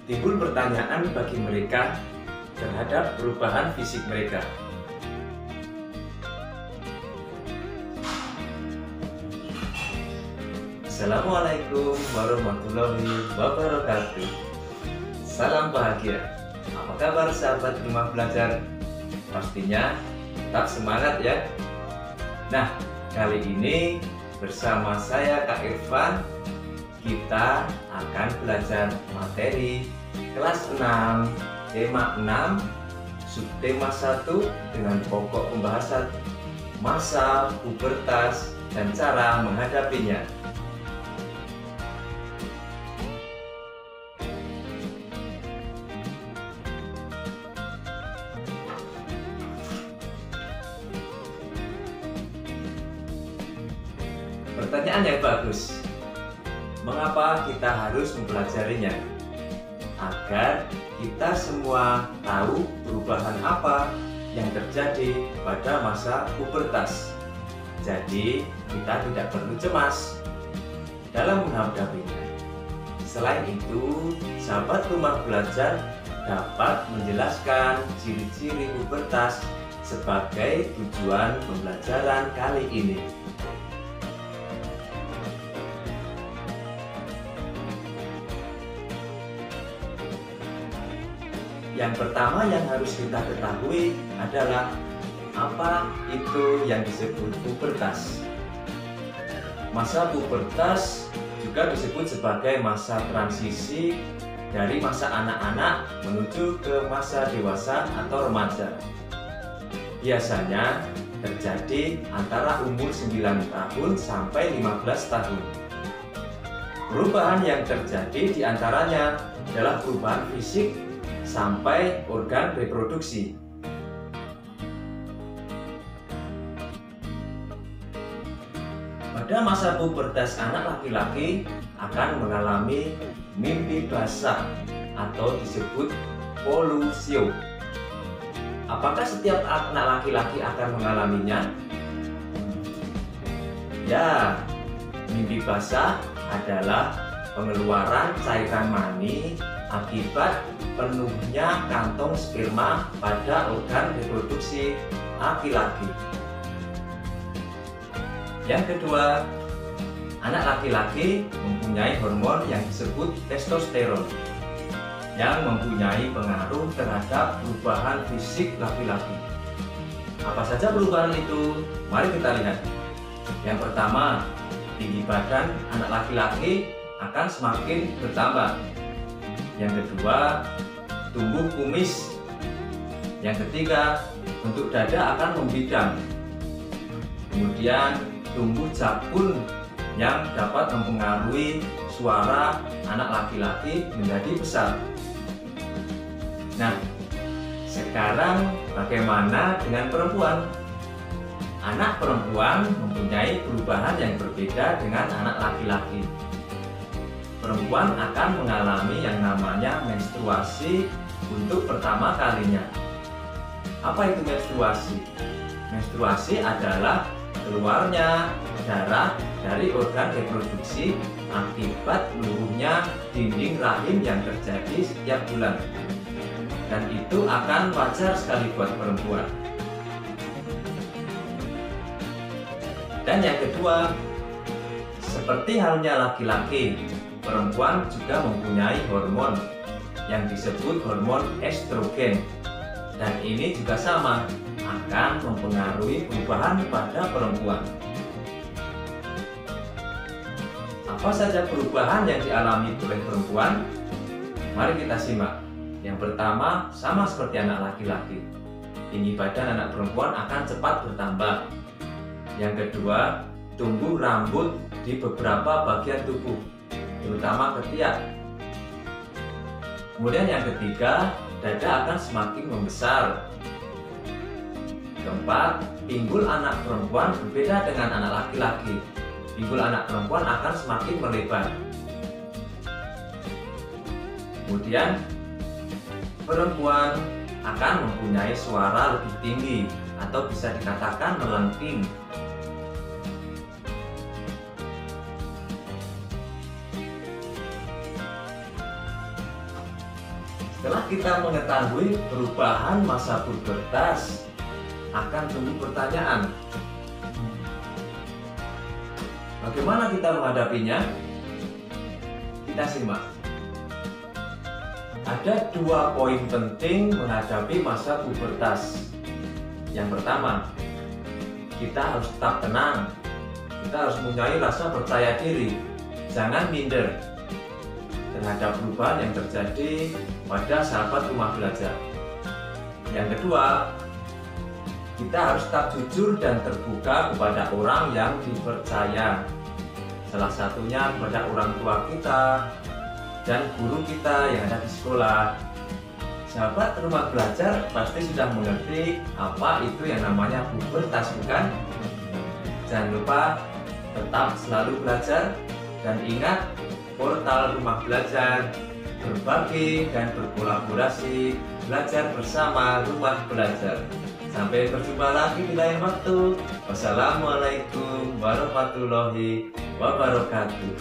timbul pertanyaan bagi mereka terhadap perubahan fisik mereka. Assalamualaikum warahmatullahi wabarakatuh. Salam bahagia. Apa kabar sahabat rumah belajar? Pastinya tetap semangat ya. Nah, kali ini bersama saya Kak Irfan, kita akan belajar materi kelas 6, tema 6, subtema 1 dengan pokok pembahasan masa pubertas dan cara menghadapinya. Pertanyaan yang bagus. Mengapa kita harus mempelajarinya? Agar kita semua tahu perubahan apa yang terjadi pada masa pubertas. Jadi, kita tidak perlu cemas dalam menghadapinya. Selain itu, sahabat rumah belajar dapat menjelaskan ciri-ciri pubertas sebagai tujuan pembelajaran kali ini. Yang pertama yang harus kita ketahui adalah apa itu yang disebut pubertas. Masa pubertas juga disebut sebagai masa transisi dari masa anak-anak menuju ke masa dewasa atau remaja. Biasanya terjadi antara umur 9 tahun sampai 15 tahun. Perubahan yang terjadi diantaranya adalah perubahan fisik sampai organ reproduksi. Pada masa pubertas anak laki-laki akan mengalami mimpi basah atau disebut pollusio. Apakah setiap anak laki-laki akan mengalaminya? Ya, mimpi basah adalah pengeluaran cairan mani akibat penuhnya kantong sperma pada organ reproduksi laki-laki. Yang kedua, anak laki-laki mempunyai hormon yang disebut testosteron yang mempunyai pengaruh terhadap perubahan fisik laki-laki. Apa saja perubahan itu? Mari kita lihat. Yang pertama, tinggi badan anak laki-laki akan semakin bertambah. Yang kedua, tumbuh kumis. Yang ketiga, bentuk dada akan membidang. Kemudian tumbuh jakun yang dapat mempengaruhi suara anak laki-laki menjadi besar. Nah, sekarang bagaimana dengan perempuan? Anak perempuan mempunyai perubahan yang berbeda dengan anak laki-laki. Perempuan akan mengalami yang namanya menstruasi untuk pertama kalinya. Apa itu menstruasi? Menstruasi adalah keluarnya darah dari organ reproduksi akibat luruhnya dinding rahim yang terjadi setiap bulan. Dan itu akan wajar sekali buat perempuan. Dan yang kedua, seperti halnya laki-laki, perempuan juga mempunyai hormon yang disebut hormon estrogen, dan ini juga sama akan mempengaruhi perubahan pada perempuan. Apa saja perubahan yang dialami oleh perempuan? Mari kita simak. Yang pertama, sama seperti anak laki-laki, tinggi badan anak perempuan akan cepat bertambah. Yang kedua, tumbuh rambut di beberapa bagian tubuh, terutama ketiak. Kemudian yang ketiga, dada akan semakin membesar. Keempat, pinggul anak perempuan berbeda dengan anak laki-laki. Pinggul anak perempuan akan semakin melebar. Kemudian, perempuan akan mempunyai suara lebih tinggi atau bisa dikatakan melengking. Setelah kita mengetahui perubahan masa pubertas, akan tumbuh pertanyaan, bagaimana kita menghadapinya? Kita simak. Ada 2 poin penting menghadapi masa pubertas. Yang pertama, kita harus tetap tenang. Kita harus mempunyai rasa percaya diri. Jangan minder terhadap perubahan yang terjadi pada sahabat rumah belajar. Yang kedua, kita harus tetap jujur dan terbuka kepada orang yang dipercaya. Salah satunya kepada orang tua kita dan guru kita yang ada di sekolah. Sahabat rumah belajar pasti sudah mengerti apa itu yang namanya pubertas, bukan? Jangan lupa tetap selalu belajar dan ingat portal rumah belajar, berbagi dan berkolaborasi, belajar bersama rumah belajar. Sampai berjumpa lagi di lain waktu. Wassalamualaikum warahmatullahi wabarakatuh.